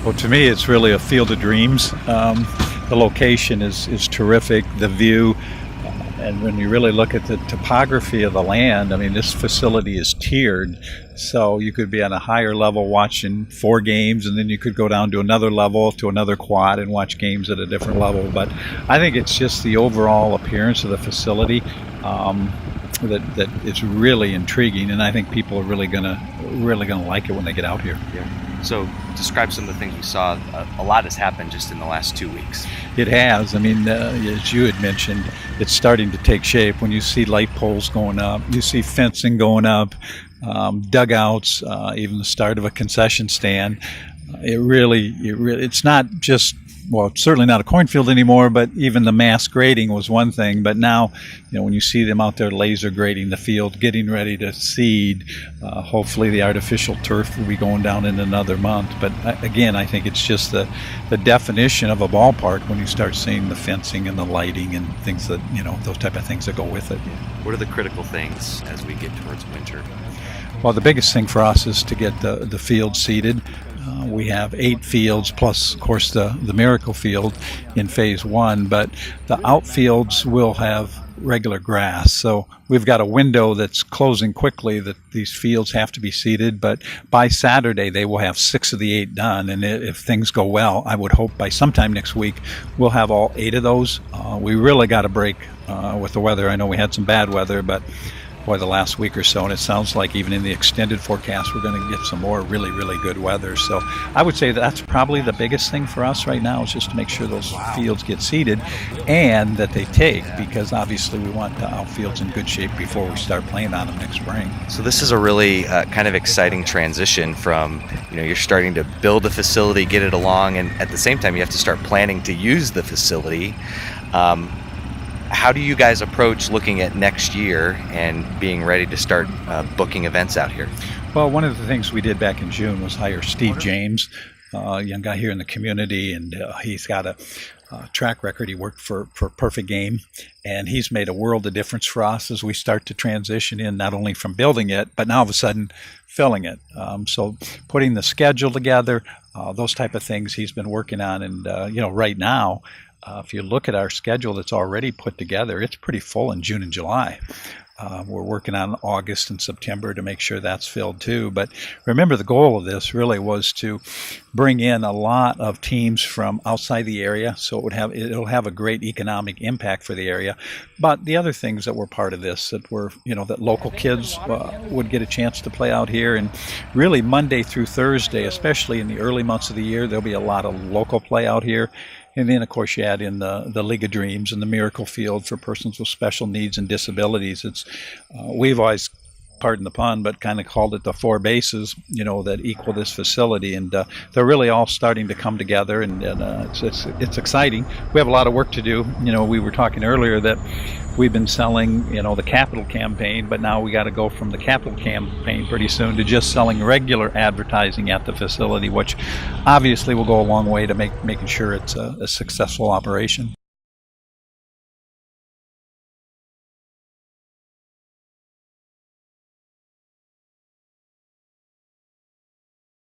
Well, to me, it's really a field of dreams. The location is terrific, the view, and when you really look at the topography of the land, I mean, this facility is tiered, so you could be on a higher level watching 4 games, and then you could go down to another level, to another quad, and watch games at a different level. But I think it's just the overall appearance of the facility that it's really intriguing, and I think people are really gonna like it when they get out here. Yeah. So describe some of the things we saw. A lot has happened just in the last 2 weeks. It has. I mean, as you had mentioned, it's starting to take shape. When you see light poles going up, you see fencing going up, dugouts, even the start of a concession stand. It's not just, well, it's certainly not a cornfield anymore, but even the mass grading was one thing. But now, when you see them out there laser grading the field, getting ready to seed, hopefully the artificial turf will be going down in another month. But again, I think it's just the definition of a ballpark when you start seeing the fencing and the lighting and things that, those type of things that go with it. What are the critical things as we get towards winter? Well, the biggest thing for us is to get the field seeded. We have 8 fields plus, of course, the miracle field in phase 1, but the outfields will have regular grass. So we've got a window that's closing quickly that these fields have to be seeded, but by Saturday they will have 6 of the 8 done, and if things go well, I would hope by sometime next week we'll have all 8 of those. We really got a break with the weather. I know we had some bad weather, but boy, the last week or so, and it sounds like even in the extended forecast we're going to get some more really, really good weather. So I would say that's probably the biggest thing for us right now, is just to make sure those fields get seeded and that they take, because obviously we want the outfields in good shape before we start playing on them next spring. So this is a really kind of exciting transition from, you're starting to build a facility, get it along, and at the same time you have to start planning to use the facility. How do you guys approach looking at next year and being ready to start booking events out here? Well, one of the things we did back in June was hire Steve James, a young guy here in the community, and he's got a track record. He worked for Perfect Game, and he's made a world of difference for us as we start to transition in, not only from building it, but now all of a sudden filling it. So putting the schedule together, those type of things he's been working on, and right now, if you look at our schedule that's already put together, it's pretty full in June and July. We're working on August and September to make sure that's filled too. But remember, the goal of this really was to bring in a lot of teams from outside the area, so it'll have a great economic impact for the area. But the other things that were part of this, that were that local kids would get a chance to play out here, and really Monday through Thursday, especially in the early months of the year, there'll be a lot of local play out here. And then, of course, you add in the League of Dreams and the Miracle Field for persons with special needs and disabilities. It's we've always, pardon the pun, but kind of called it the 4 bases, that equal this facility, and they're really all starting to come together, and it's exciting. We have a lot of work to do. We were talking earlier that we've been selling, the capital campaign, but now we got to go from the capital campaign pretty soon to just selling regular advertising at the facility, which obviously will go a long way to making sure it's a successful operation.